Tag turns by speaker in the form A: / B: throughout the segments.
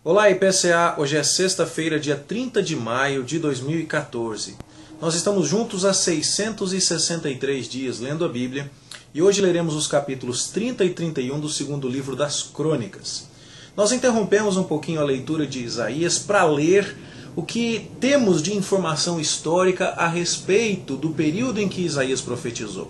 A: Olá, IPCA! Hoje é sexta-feira, dia 30 de maio de 2014. Nós estamos juntos há 663 dias lendo a Bíblia e hoje leremos os capítulos 30 e 31 do segundo livro das Crônicas. Nós interrompemos um pouquinho a leitura de Isaías para ler o que temos de informação histórica a respeito do período em que Isaías profetizou.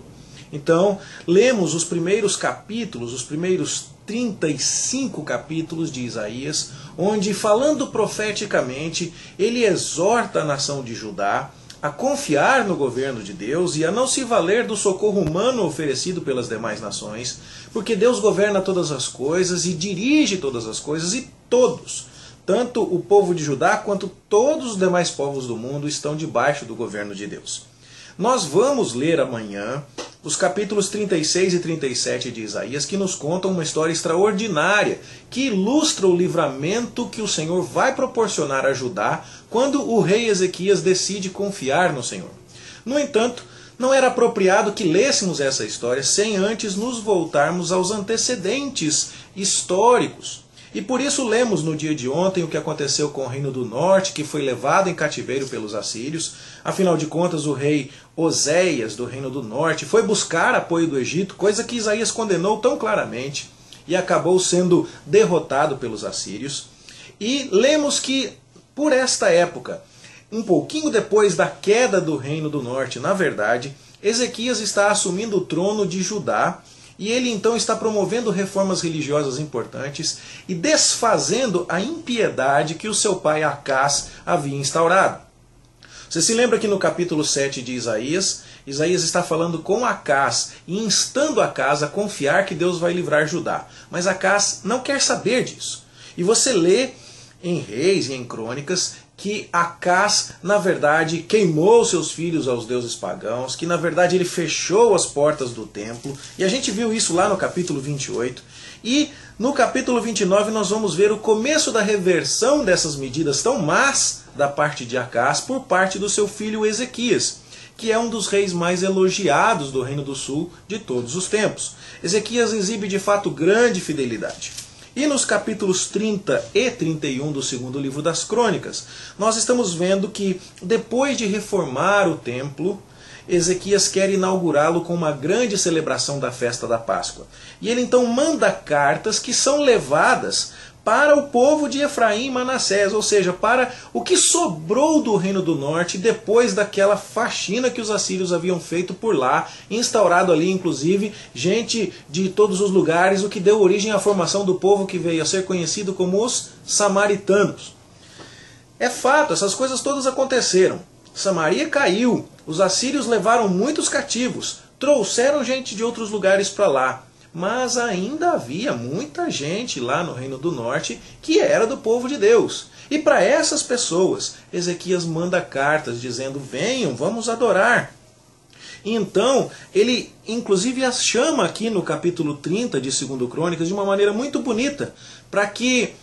A: Então, lemos os primeiros capítulos, os primeiros 35 capítulos de Isaías, onde, falando profeticamente, ele exorta a nação de Judá a confiar no governo de Deus e a não se valer do socorro humano oferecido pelas demais nações, porque Deus governa todas as coisas e dirige todas as coisas, e todos, tanto o povo de Judá quanto todos os demais povos do mundo, estão debaixo do governo de Deus. Nós vamos ler amanhã os capítulos 36 e 37 de Isaías, que nos contam uma história extraordinária, que ilustra o livramento que o Senhor vai proporcionar a Judá quando o rei Ezequias decide confiar no Senhor. No entanto, não era apropriado que lêssemos essa história sem antes nos voltarmos aos antecedentes históricos. E por isso lemos no dia de ontem o que aconteceu com o Reino do Norte, que foi levado em cativeiro pelos assírios. Afinal de contas, o rei Oséias, do Reino do Norte, foi buscar apoio do Egito, coisa que Isaías condenou tão claramente, e acabou sendo derrotado pelos assírios. E lemos que, por esta época, um pouquinho depois da queda do Reino do Norte, na verdade, Ezequias está assumindo o trono de Judá, e ele então está promovendo reformas religiosas importantes e desfazendo a impiedade que o seu pai Acás havia instaurado. Você se lembra que no capítulo 7 de Isaías, Isaías está falando com Acás e instando Acás a confiar que Deus vai livrar Judá. Mas Acás não quer saber disso. E você lê em Reis e em Crônicas que Acás, na verdade, queimou seus filhos aos deuses pagãos, que na verdade ele fechou as portas do templo, e a gente viu isso lá no capítulo 28, e no capítulo 29 nós vamos ver o começo da reversão dessas medidas tão más da parte de Acás por parte do seu filho Ezequias, que é um dos reis mais elogiados do Reino do Sul de todos os tempos. Ezequias exibe de fato grande fidelidade. E nos capítulos 30 e 31 do segundo livro das Crônicas, nós estamos vendo que, depois de reformar o templo, Ezequias quer inaugurá-lo com uma grande celebração da festa da Páscoa. E ele então manda cartas que são levadas para o povo de Efraim e Manassés, ou seja, para o que sobrou do Reino do Norte depois daquela faxina que os assírios haviam feito por lá, instaurado ali inclusive gente de todos os lugares, o que deu origem à formação do povo que veio a ser conhecido como os samaritanos. É fato, essas coisas todas aconteceram. Samaria caiu, os assírios levaram muitos cativos, trouxeram gente de outros lugares para lá. Mas ainda havia muita gente lá no Reino do Norte que era do povo de Deus. E para essas pessoas, Ezequias manda cartas dizendo: venham, vamos adorar. E então, ele inclusive as chama aqui no capítulo 30 de 2 Crônicas de uma maneira muito bonita, para que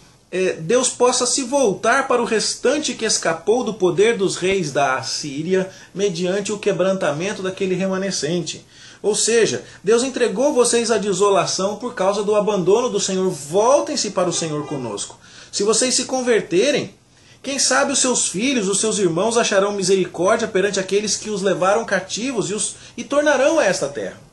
A: Deus possa se voltar para o restante que escapou do poder dos reis da Assíria mediante o quebrantamento daquele remanescente. Ou seja, Deus entregou vocês à desolação por causa do abandono do Senhor. Voltem-se para o Senhor conosco. Se vocês se converterem, quem sabe os seus filhos, os seus irmãos acharão misericórdia perante aqueles que os levaram cativos e tornarão a esta terra.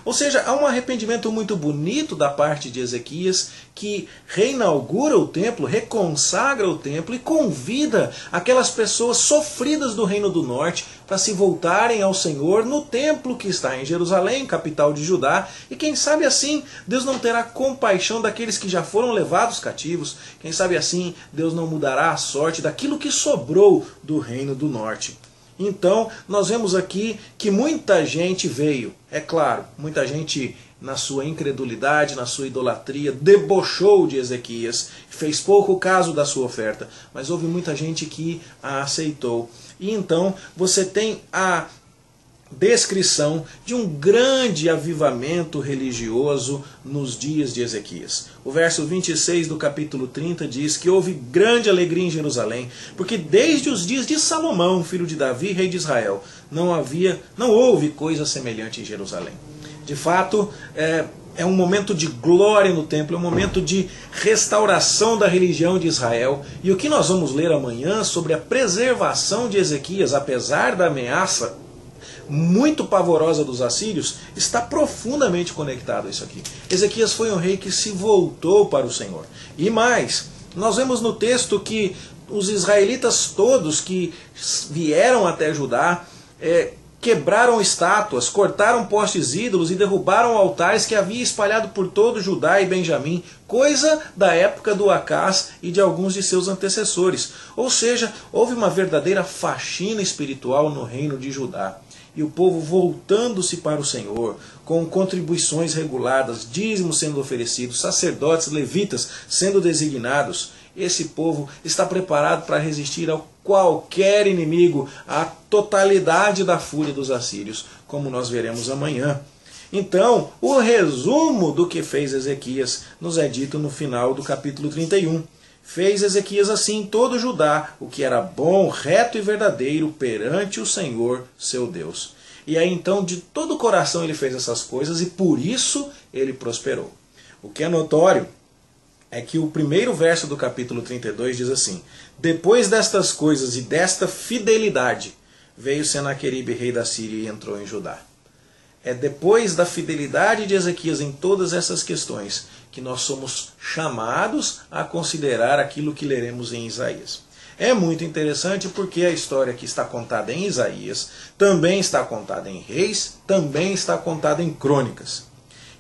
A: Ou seja, há um arrependimento muito bonito da parte de Ezequias, que reinaugura o templo, reconsagra o templo e convida aquelas pessoas sofridas do Reino do Norte para se voltarem ao Senhor no templo que está em Jerusalém, capital de Judá. E quem sabe assim Deus não terá compaixão daqueles que já foram levados cativos. Quem sabe assim Deus não mudará a sorte daquilo que sobrou do Reino do Norte. Então, nós vemos aqui que muita gente veio, é claro, muita gente na sua incredulidade, na sua idolatria, debochou de Ezequias, fez pouco caso da sua oferta, mas houve muita gente que a aceitou. E então, você tem a descrição de um grande avivamento religioso nos dias de Ezequias. O verso 26 do capítulo 30 diz que houve grande alegria em Jerusalém, porque desde os dias de Salomão, filho de Davi, rei de Israel, não houve coisa semelhante em Jerusalém. De fato, é um momento de glória no templo, é um momento de restauração da religião de Israel. E o que nós vamos ler amanhã sobre a preservação de Ezequias, apesar da ameaça muito pavorosa dos assírios, está profundamente conectado a isso aqui. Ezequias foi um rei que se voltou para o Senhor. E mais, nós vemos no texto que os israelitas todos que vieram até Judá quebraram estátuas, cortaram postes ídolos e derrubaram altares que havia espalhado por todo Judá e Benjamim, coisa da época do Acás e de alguns de seus antecessores. Ou seja, houve uma verdadeira faxina espiritual no reino de Judá. E o povo voltando-se para o Senhor, com contribuições reguladas, dízimos sendo oferecidos, sacerdotes, levitas sendo designados. Esse povo está preparado para resistir a qualquer inimigo, à totalidade da fúria dos assírios, como nós veremos amanhã. Então, o resumo do que fez Ezequias nos é dito no final do capítulo 31. Fez Ezequias assim em todo Judá, o que era bom, reto e verdadeiro perante o Senhor, seu Deus. E aí então de todo o coração ele fez essas coisas e por isso ele prosperou. O que é notório é que o primeiro verso do capítulo 32 diz assim: depois destas coisas e desta fidelidade, veio Senaqueribe, rei da Síria, e entrou em Judá. É depois da fidelidade de Ezequias em todas essas questões que nós somos chamados a considerar aquilo que leremos em Isaías. É muito interessante porque a história que está contada em Isaías também está contada em Reis, também está contada em Crônicas.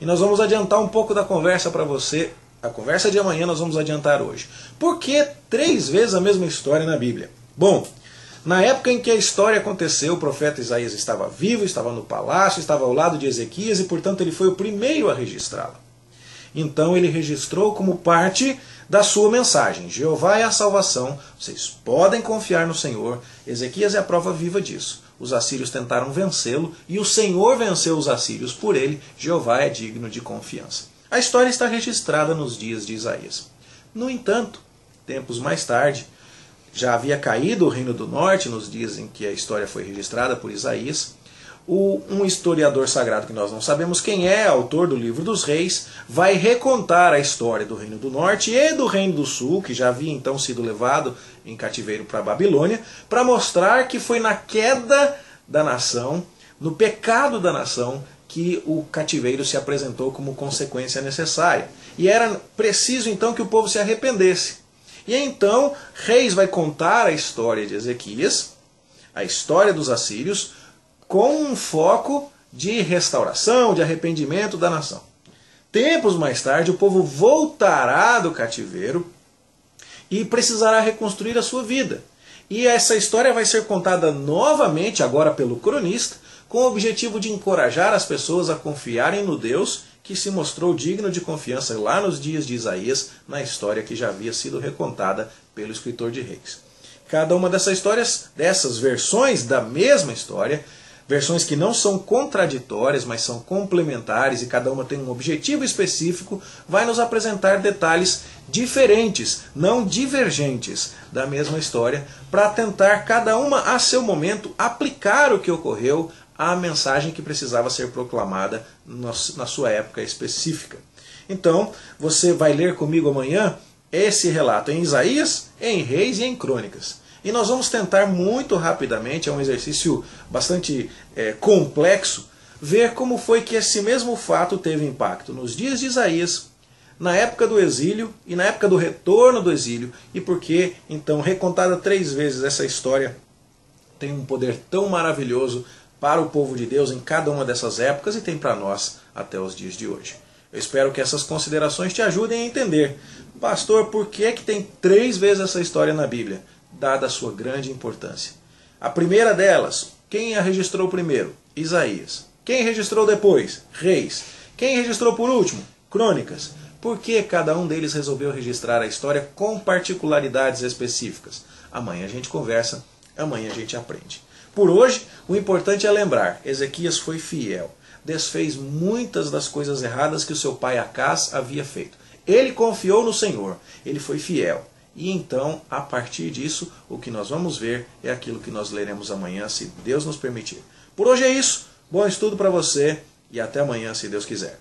A: E nós vamos adiantar um pouco da conversa para você. A conversa de amanhã nós vamos adiantar hoje. Por que 3 vezes a mesma história na Bíblia? Bom, na época em que a história aconteceu, o profeta Isaías estava vivo, estava no palácio, estava ao lado de Ezequias e, portanto, ele foi o primeiro a registrá-la. Então ele registrou como parte da sua mensagem. Jeová é a salvação, vocês podem confiar no Senhor. Ezequias é a prova viva disso. Os assírios tentaram vencê-lo e o Senhor venceu os assírios por ele. Jeová é digno de confiança. A história está registrada nos dias de Isaías. No entanto, tempos mais tarde, já havia caído o Reino do Norte nos dias em que a história foi registrada por Isaías. Um historiador sagrado que nós não sabemos quem é, autor do livro dos Reis, vai recontar a história do Reino do Norte e do Reino do Sul, que já havia então sido levado em cativeiro para a Babilônia, para mostrar que foi na queda da nação, no pecado da nação, que o cativeiro se apresentou como consequência necessária. E era preciso então que o povo se arrependesse. E então Reis vai contar a história de Ezequias, a história dos assírios, com um foco de restauração, de arrependimento da nação. Tempos mais tarde, o povo voltará do cativeiro e precisará reconstruir a sua vida. E essa história vai ser contada novamente, agora pelo cronista, com o objetivo de encorajar as pessoas a confiarem no Deus que se mostrou digno de confiança lá nos dias de Isaías, na história que já havia sido recontada pelo escritor de Reis. Cada uma dessas histórias, dessas versões da mesma história, versões que não são contraditórias, mas são complementares e cada uma tem um objetivo específico, vai nos apresentar detalhes diferentes, não divergentes, da mesma história, para tentar cada uma a seu momento aplicar o que ocorreu à mensagem que precisava ser proclamada na sua época específica. Então, você vai ler comigo amanhã esse relato em Isaías, em Reis e em Crônicas. E nós vamos tentar muito rapidamente, é um exercício bastante complexo, ver como foi que esse mesmo fato teve impacto nos dias de Isaías, na época do exílio e na época do retorno do exílio, e por que, então, recontada 3 vezes, essa história tem um poder tão maravilhoso para o povo de Deus em cada uma dessas épocas e tem para nós até os dias de hoje. Eu espero que essas considerações te ajudem a entender. Pastor, por que tem 3 vezes essa história na Bíblia? Dada a sua grande importância. A primeira delas, quem a registrou primeiro? Isaías. Quem registrou depois? Reis. Quem registrou por último? Crônicas. Por que cada um deles resolveu registrar a história com particularidades específicas? Amanhã a gente conversa, amanhã a gente aprende. Por hoje, o importante é lembrar, Ezequias foi fiel, desfez muitas das coisas erradas que o seu pai Acás havia feito. Ele confiou no Senhor, ele foi fiel. E então, a partir disso, o que nós vamos ver é aquilo que nós leremos amanhã, se Deus nos permitir. Por hoje é isso. Bom estudo para você e até amanhã, se Deus quiser.